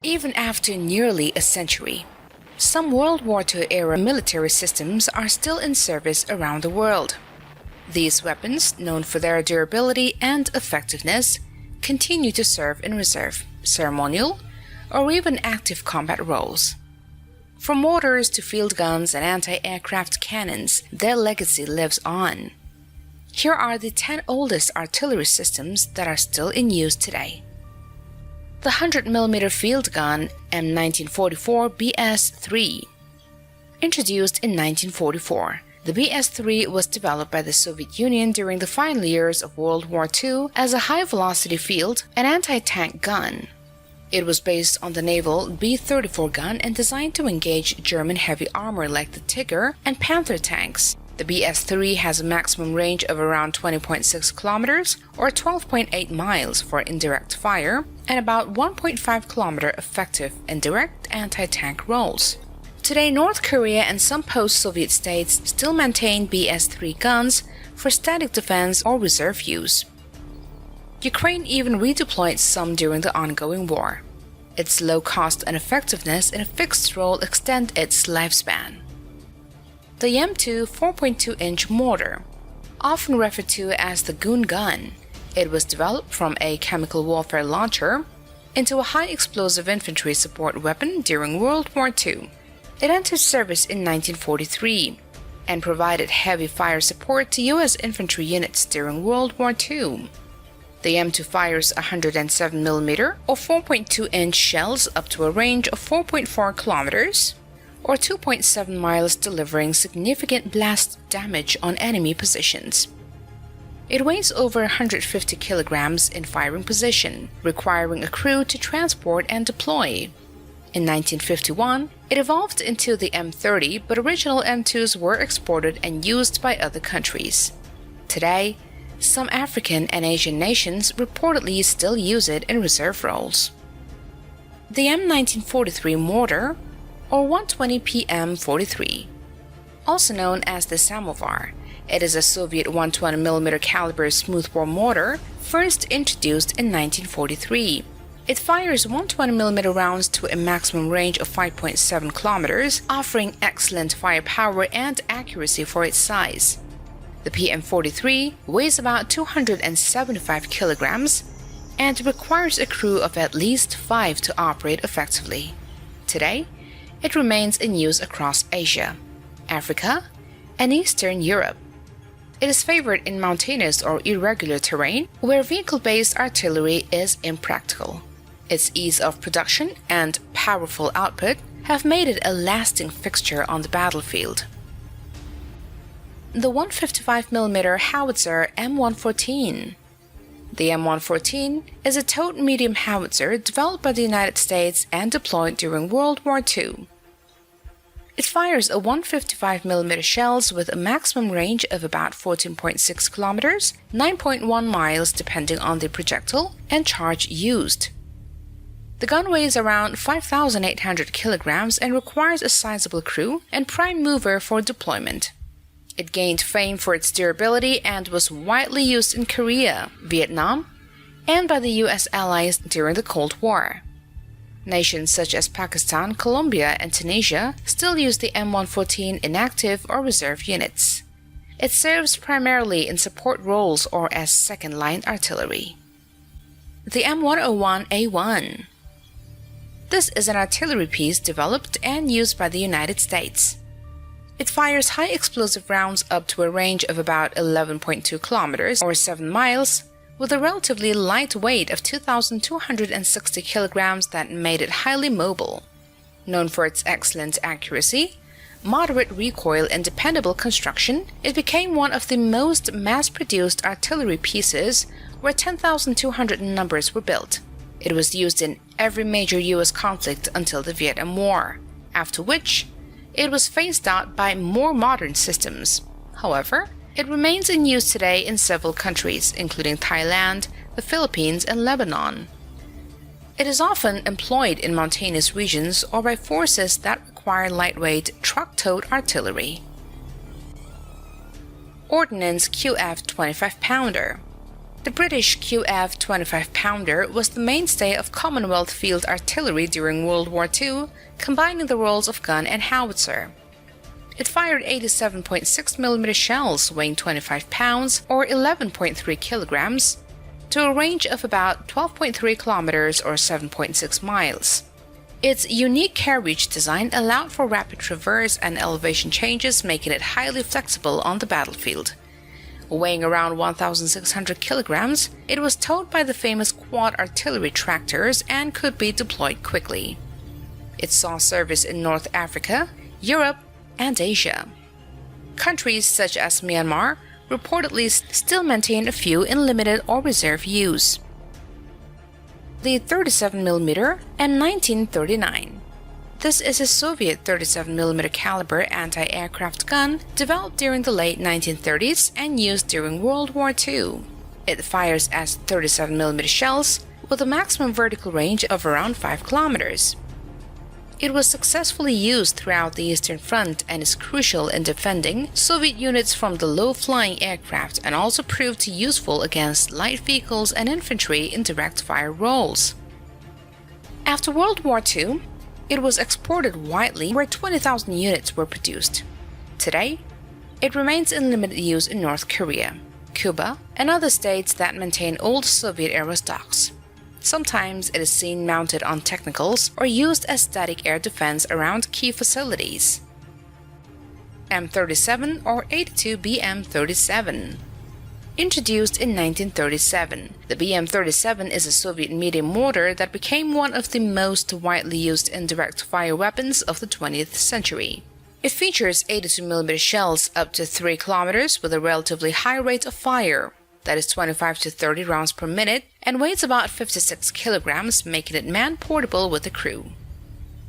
Even after nearly a century, some World War II-era military systems are still in service around the world. These weapons, known for their durability and effectiveness, continue to serve in reserve, ceremonial, or even active combat roles. From mortars to field guns and anti-aircraft cannons, their legacy lives on. Here are the 10 oldest artillery systems that are still in use today. The 100mm field gun M1944 BS-3. Introduced in 1944, the BS-3 was developed by the Soviet Union during the final years of World War II as a high-velocity field and anti-tank gun. It was based on the naval B-34 gun and designed to engage German heavy armor like the Tiger and Panther tanks. The BS-3 has a maximum range of around 20.6 kilometers or 12.8 miles for indirect fire and about 1.5 kilometer effective indirect anti-tank roles. Today, North Korea and some post-Soviet states still maintain BS-3 guns for static defense or reserve use. Ukraine even redeployed some during the ongoing war. Its low cost and effectiveness in a fixed role extend its lifespan. The M2 4.2-inch mortar, often referred to as the Goon gun, it was developed from a chemical warfare launcher into a high-explosive infantry support weapon during World War II. It entered service in 1943 and provided heavy fire support to U.S. infantry units during World War II. The M2 fires 107mm or 4.2-inch shells up to a range of 4.4 kilometers or 2.7 miles, delivering significant blast damage on enemy positions. It weighs over 150 kilograms in firing position, requiring a crew to transport and deploy. In 1951, it evolved into the M30, but original M2s were exported and used by other countries. Today, some African and Asian nations reportedly still use it in reserve roles. The M1943 mortar, or 120 PM43. Also known as the samovar, it is a Soviet 120mm caliber smoothbore mortar first introduced in 1943. It fires 120mm rounds to a maximum range of 5.7 kilometers, offering excellent firepower and accuracy for its size. The PM43 weighs about 275 kilograms and requires a crew of at least 5 to operate effectively. Today, it remains in use across Asia, Africa, and Eastern Europe. It is favored in mountainous or irregular terrain where vehicle-based artillery is impractical. Its ease of production and powerful output have made it a lasting fixture on the battlefield. The 155mm howitzer M114. The M114 is a towed medium howitzer developed by the United States and deployed during World War II. It fires a 155mm shells with a maximum range of about 14.6 kilometers, 9.1 miles depending on the projectile and charge used. The gun weighs around 5,800 kilograms and requires a sizable crew and prime mover for deployment. It gained fame for its durability and was widely used in Korea, Vietnam, and by the U.S. allies during the Cold War. Nations such as Pakistan, Colombia, and Tunisia still use the M114 in active or reserve units. It serves primarily in support roles or as second-line artillery. The M101A1. This is an artillery piece developed and used by the United States. It fires high explosive rounds up to a range of about 11.2 kilometers or 7 miles, with a relatively light weight of 2,260 kilograms that made it highly mobile. Known for its excellent accuracy, moderate recoil, and dependable construction, it became one of the most mass-produced artillery pieces, where 10,200 numbers were built. It was used in every major U.S. conflict until the Vietnam War, after which it was phased out by more modern systems. However, it remains in use today in several countries, including Thailand, the Philippines, and Lebanon. It is often employed in mountainous regions or by forces that require lightweight, truck-towed artillery. Ordnance QF 25-pounder. The British QF 25-pounder was the mainstay of Commonwealth field artillery during World War II, combining the roles of gun and howitzer. It fired 87.6mm shells weighing 25 pounds or 11.3 kilograms to a range of about 12.3 kilometers or 7.6 miles. Its unique carriage design allowed for rapid traverse and elevation changes, making it highly flexible on the battlefield. Weighing around 1,600 kilograms, it was towed by the famous quad artillery tractors and could be deployed quickly. It saw service in North Africa, Europe, and Asia. Countries such as Myanmar reportedly still maintain a few in limited or reserve use. The 37mm and 1939. This is a Soviet 37mm caliber anti-aircraft gun developed during the late 1930s and used during World War II. It fires as 37mm shells with a maximum vertical range of around 5 kilometers. It was successfully used throughout the Eastern Front and is crucial in defending Soviet units from the low-flying aircraft, and also proved useful against light vehicles and infantry in direct-fire roles. After World War II, it was exported widely, where 20,000 units were produced. Today, it remains in limited use in North Korea, Cuba, and other states that maintain old Soviet-era stocks. Sometimes it is seen mounted on technicals or used as static air defense around key facilities. M37 or 82 BM37. Introduced in 1937, the BM37 is a Soviet medium mortar that became one of the most widely used indirect fire weapons of the 20th century. It features 82mm shells up to 3 kilometers with a relatively high rate of fire, that is 25 to 30 rounds per minute, and weighs about 56 kilograms, making it man-portable with a crew.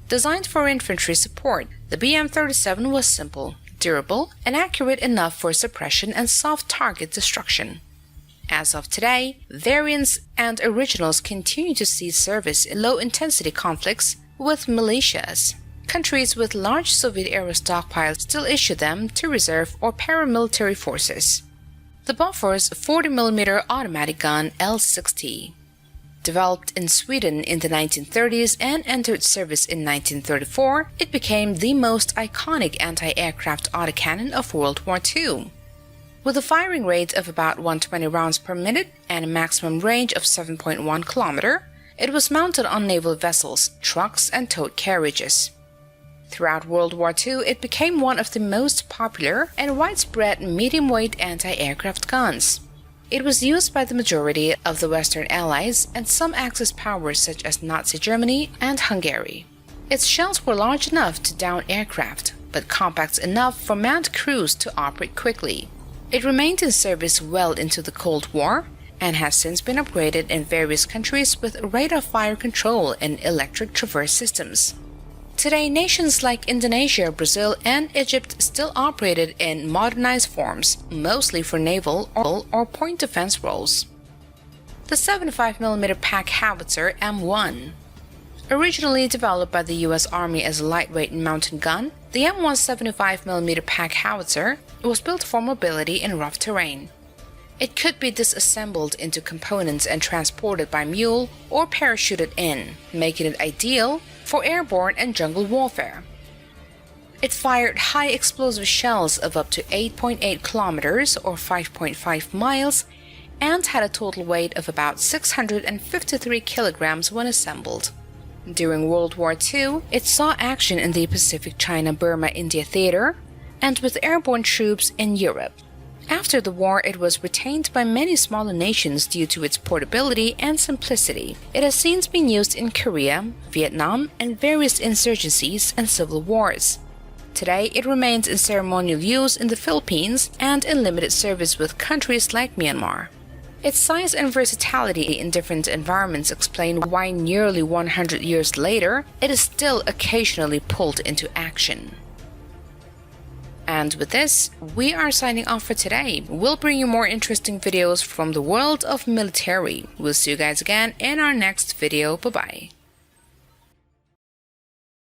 Designed for infantry support, the BM37 was simple, durable, and accurate enough for suppression and soft target destruction. As of today, variants and originals continue to see service in low-intensity conflicts with militias. Countries with large Soviet-era stockpiles still issue them to reserve or paramilitary forces. The Bofors 40mm automatic gun L60. Developed in Sweden in the 1930s and entered service in 1934, it became the most iconic anti-aircraft autocannon of World War II. With a firing rate of about 120 rounds per minute and a maximum range of 7.1 km, it was mounted on naval vessels, trucks, and towed carriages. Throughout World War II, it became one of the most popular and widespread medium-weight anti-aircraft guns. It was used by the majority of the Western Allies and some Axis powers such as Nazi Germany and Hungary. Its shells were large enough to down aircraft, but compact enough for manned crews to operate quickly. It remained in service well into the Cold War and has since been upgraded in various countries with radar fire control and electric traverse systems. Today, nations like Indonesia, Brazil, and Egypt still operate it in modernized forms, mostly for naval or point defense roles. The 75mm pack howitzer M1. Originally developed by the U.S. Army as a lightweight mountain gun, the M1 75mm pack howitzer was built for mobility in rough terrain. It could be disassembled into components and transported by mule or parachuted in, making it ideal for airborne and jungle warfare. It fired high explosive shells of up to 8.8 kilometers or 5.5 miles and had a total weight of about 653 kilograms when assembled. During World War II, it saw action in the Pacific China-Burma-India theater and with airborne troops in Europe. After the war, it was retained by many smaller nations due to its portability and simplicity. It has since been used in Korea, Vietnam, and various insurgencies and civil wars. Today, it remains in ceremonial use in the Philippines and in limited service with countries like Myanmar. Its size and versatility in different environments explain why nearly 100 years later, it is still occasionally pulled into action. And with this, we are signing off for today. We'll bring you more interesting videos from the world of military. We'll see you guys again in our next video. Bye-bye.